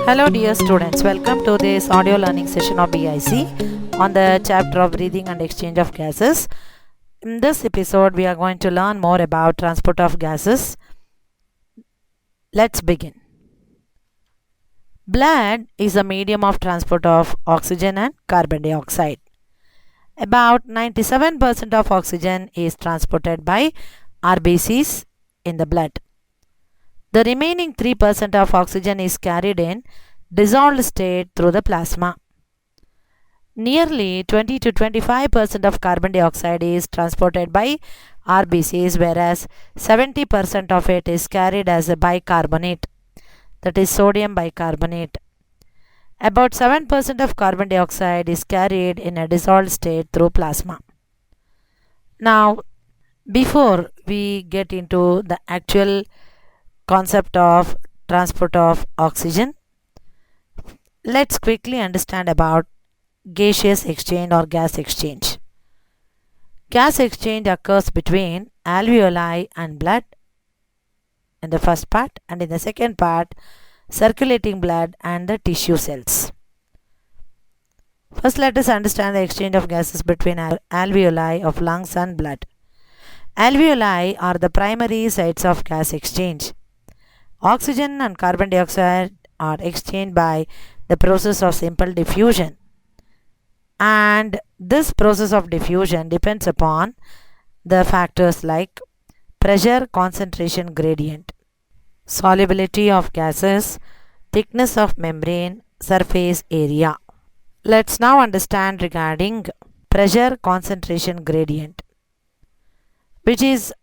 Hello dear students, welcome to this audio learning session of BIC on the chapter of breathing and exchange of gases. In this episode we are going to learn more about transport of gases. Let's begin. Blood is a medium of transport of oxygen and carbon dioxide. About 97% of oxygen is transported by RBCs in the blood. The remaining 3% of oxygen is carried in dissolved state through the plasma. Nearly 20 to 25% of carbon dioxide is transported by RBCs, whereas 70% of it is carried as a bicarbonate, that is sodium bicarbonate. About 7% of carbon dioxide is carried in a dissolved state through plasma. Now, before we get into the actual concept of transport of oxygen, let's quickly understand about gaseous exchange or gas exchange. Gas exchange occurs between alveoli and blood in the first part, and in the second part circulating blood and the tissue cells. First, let us understand the exchange of gases between alveoli of lungs and blood. Alveoli are the primary sites of gas exchange. Oxygen and carbon dioxide are exchanged by the process of simple diffusion, and this process of diffusion depends upon the factors like pressure, concentration gradient, solubility of gases, thickness of membrane, surface area. Let's now understand regarding pressure concentration gradient, which is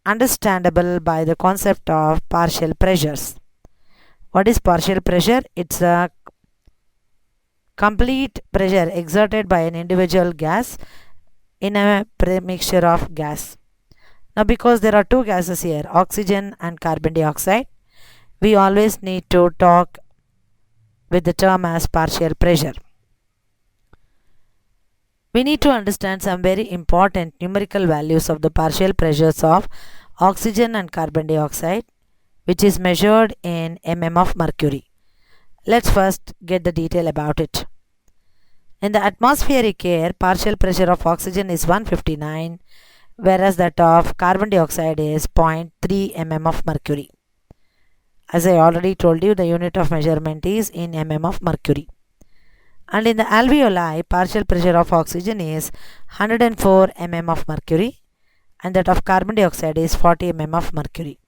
understandable by the concept of partial pressures. What is partial pressure? It's a complete pressure exerted by an individual gas in a mixture of gas. Now, because there are two gases here, oxygen and carbon dioxide, we always need to talk with the term as partial pressure. We need to understand some very important numerical values of the partial pressures of oxygen and carbon dioxide, which is measured in mm of mercury. Let's first get the detail about it. In the atmospheric air, partial pressure of oxygen is 159, whereas that of carbon dioxide is 0.3 mm of mercury. As I already told you, the unit of measurement is in mm of mercury. And in the alveoli, partial pressure of oxygen is 104 mm of mercury, and that of carbon dioxide is 40 mm of mercury.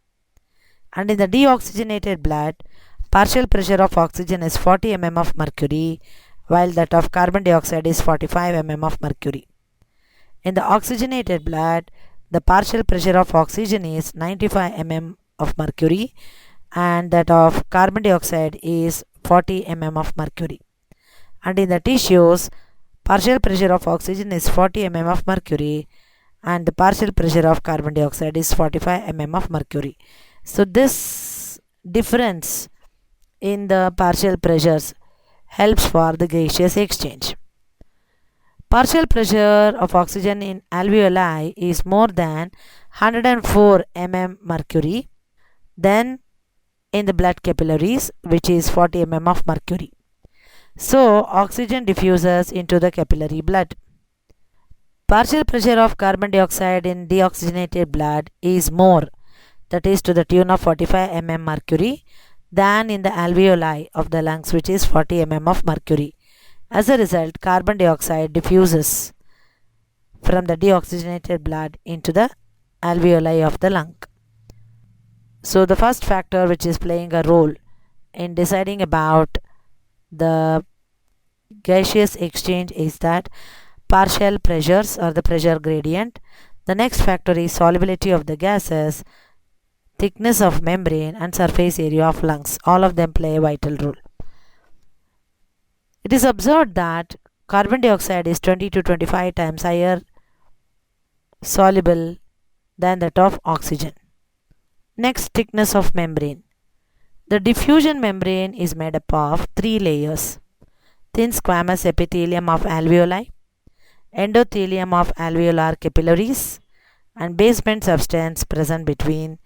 And in the deoxygenated blood, partial pressure of oxygen is 40 mm of mercury, while that of carbon dioxide is 45 mm of mercury. In the oxygenated blood, the partial pressure of oxygen is 95 mm of mercury, and that of carbon dioxide is 40 mm of mercury. And in the tissues, partial pressure of oxygen is 40 mm of mercury, and the partial pressure of carbon dioxide is 45 mm of mercury. So this difference in the partial pressures helps for the gaseous exchange. Partial pressure of oxygen in alveoli is more than 104 mm mercury than in the blood capillaries, which is 40 mm of mercury. So oxygen diffuses into the capillary blood. Partial pressure of carbon dioxide in deoxygenated blood is more, that is to the tune of 45 mm mercury, than in the alveoli of the lungs, which is 40 mm of mercury. As a result, carbon dioxide diffuses from the deoxygenated blood into the alveoli of the lung. So the first factor which is playing a role in deciding about the gaseous exchange is that partial pressures or the pressure gradient. The next factor is solubility of the gases, thickness of membrane, and surface area of lungs. All of them play a vital role. It is observed that carbon dioxide is 20 to 25 times higher soluble than that of oxygen. Next, thickness of membrane. The diffusion membrane is made up of three layers: thin squamous epithelium of alveoli, endothelium of alveolar capillaries, and basement substance present between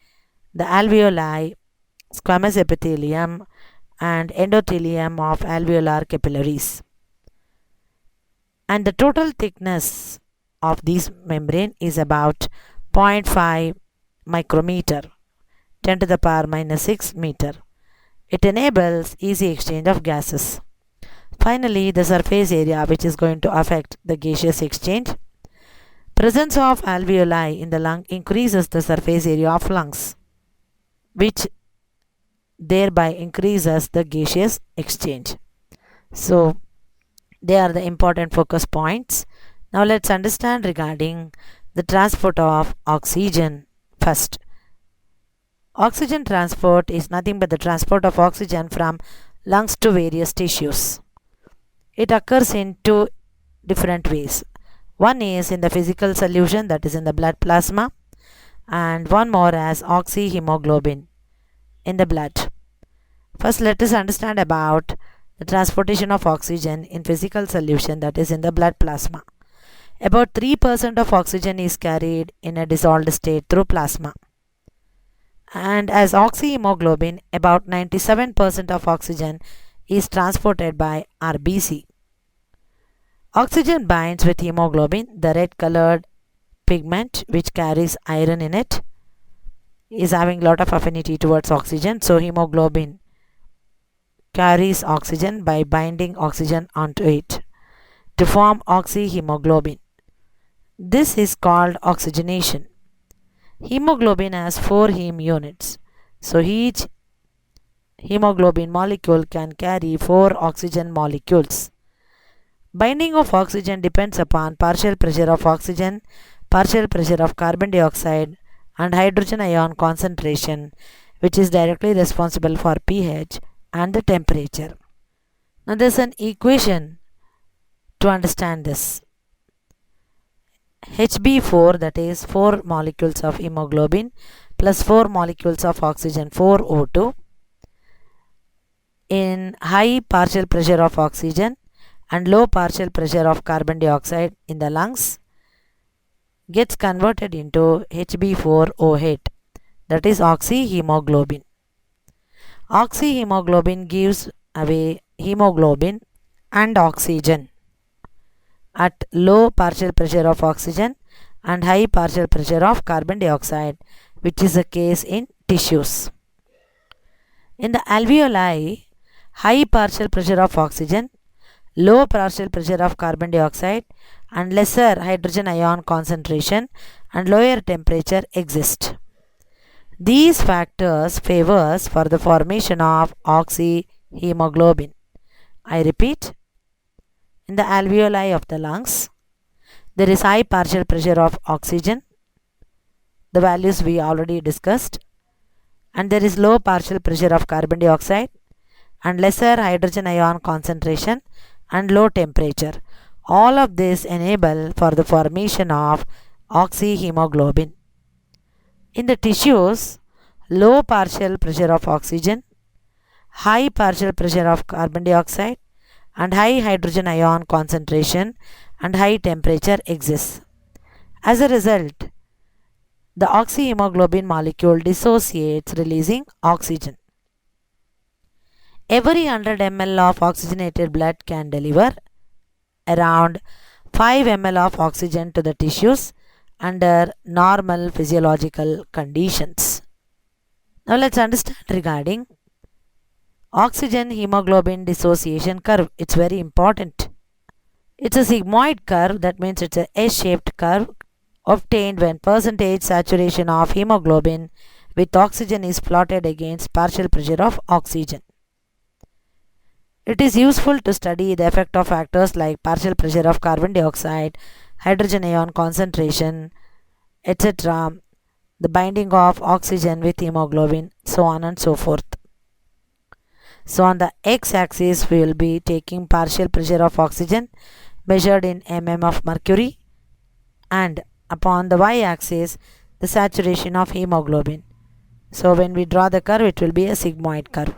the alveoli, squamous epithelium, and endothelium of alveolar capillaries. And the total thickness of this membrane is about 0.5 micrometer, 10 to the power minus 6 meter. It enables easy exchange of gases. Finally, the surface area, which is going to affect the gaseous exchange. Presence of alveoli in the lung increases the surface area of lungs, which thereby increases the gaseous exchange. So, they are the important focus points. Now, let's understand regarding the transport of oxygen first. Oxygen transport is nothing but the transport of oxygen from lungs to various tissues. It occurs in two different ways. One is in the physical solution, that is in the blood plasma, and one more as oxyhemoglobin in the blood. First, let us understand about the transportation of oxygen in physical solution, that is in the blood plasma. About 3% of oxygen is carried in a dissolved state through plasma. And as oxyhemoglobin, about 97% of oxygen is transported by RBC. Oxygen binds with hemoglobin, the red colored pigment which carries iron in it is having a lot of affinity towards oxygen. So hemoglobin carries oxygen by binding oxygen onto it to form oxyhemoglobin. This is called oxygenation. Hemoglobin has 4 heme units. So each hemoglobin molecule can carry 4 oxygen molecules. Binding of oxygen depends upon partial pressure of oxygen, partial pressure of carbon dioxide, and hydrogen ion concentration, which is directly responsible for pH and the temperature. Now there is an equation to understand this. Hb4, that is 4 molecules of hemoglobin plus 4 molecules of oxygen, 4O2, in high partial pressure of oxygen and low partial pressure of carbon dioxide in the lungs gets converted into Hb4O8, that is oxyhemoglobin. Oxyhemoglobin gives away hemoglobin and oxygen at low partial pressure of oxygen and high partial pressure of carbon dioxide, which is the case in tissues. In the alveoli, high partial pressure of oxygen, low partial pressure of carbon dioxide, and lesser hydrogen ion concentration and lower temperature exist. These factors favors for the formation of oxyhemoglobin. I repeat, in the alveoli of the lungs, there is high partial pressure of oxygen, the values we already discussed, and there is low partial pressure of carbon dioxide and lesser hydrogen ion concentration and low temperature. All of this enable for the formation of oxyhemoglobin. In the tissues, low partial pressure of oxygen, high partial pressure of carbon dioxide, and high hydrogen ion concentration and high temperature exists. As a result, the oxyhemoglobin molecule dissociates, releasing oxygen. Every 100 ml of oxygenated blood can deliver around 5 ml of oxygen to the tissues under normal physiological conditions. Now let's understand regarding oxygen hemoglobin dissociation curve. It's very important. It's a sigmoid curve, that means it's a S-shaped curve obtained when percentage saturation of hemoglobin with oxygen is plotted against partial pressure of oxygen. It is useful to study the effect of factors like partial pressure of carbon dioxide, hydrogen ion concentration, etc., the binding of oxygen with hemoglobin, so on and so forth. So on the x-axis we will be taking partial pressure of oxygen measured in mm of mercury, and upon the y-axis the saturation of hemoglobin. So when we draw the curve, it will be a sigmoid curve.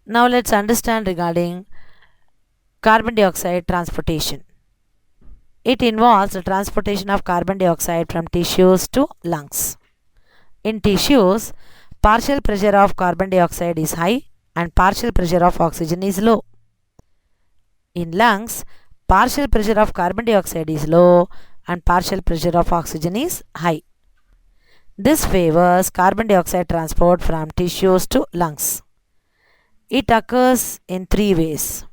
Now let's understand regarding carbon dioxide transportation. It involves the transportation of carbon dioxide from tissues to lungs. In tissues, partial pressure of carbon dioxide is high and partial pressure of oxygen is low. In lungs, partial pressure of carbon dioxide is low and partial pressure of oxygen is high. This favors carbon dioxide transport from tissues to lungs. It occurs in three ways.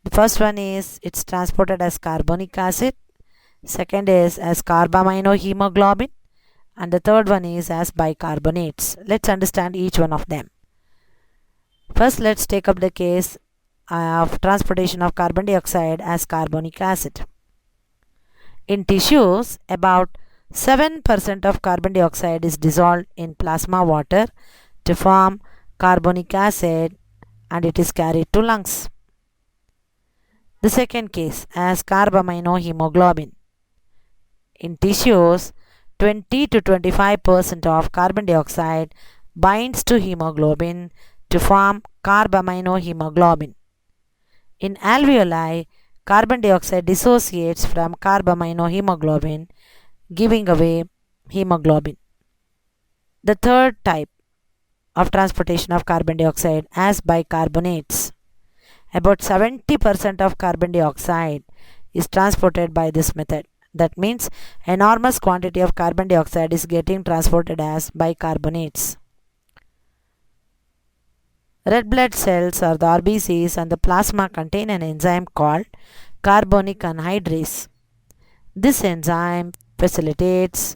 The first one is it's transported as carbonic acid, second is as carbaminohemoglobin, and the third one is as bicarbonates. Let's understand each one of them. First, let's take up the case of transportation of carbon dioxide as carbonic acid. In tissues, about 7% of carbon dioxide is dissolved in plasma water to form carbonic acid and it is carried to lungs. The second case as carbaminohemoglobin. In tissues, 20 to 25% of carbon dioxide binds to hemoglobin to form carbaminohemoglobin. In alveoli, carbon dioxide dissociates from carbaminohemoglobin, giving away hemoglobin. The third type of transportation of carbon dioxide as bicarbonates. About 70% of carbon dioxide is transported by this method. That means enormous quantity of carbon dioxide is getting transported as bicarbonates. Red blood cells or the RBCs and the plasma contain an enzyme called carbonic anhydrase. This enzyme facilitates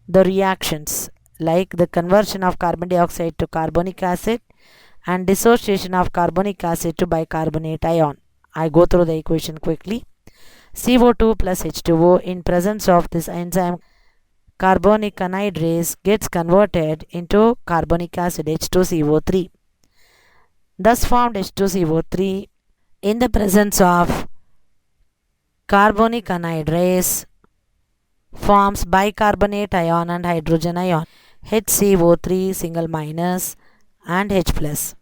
the reactions like the conversion of carbon dioxide to carbonic acid and dissociation of carbonic acid to bicarbonate ion. I go through the equation quickly. CO2 plus H2O in presence of this enzyme carbonic anhydrase gets converted into carbonic acid H2CO3. Thus formed H2CO3 in the presence of carbonic anhydrase forms bicarbonate ion and hydrogen ion HCO3 single minus and H plus.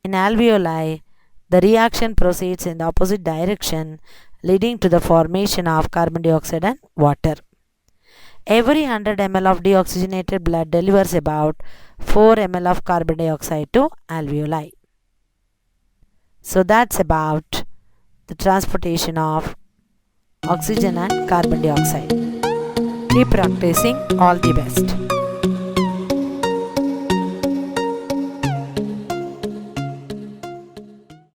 In alveoli, the reaction proceeds in the opposite direction, leading to the formation of carbon dioxide and water. Every 100 ml of deoxygenated blood delivers about 4 ml of carbon dioxide to alveoli. So that's about the transportation of oxygen and carbon dioxide. Keep practicing. All the best.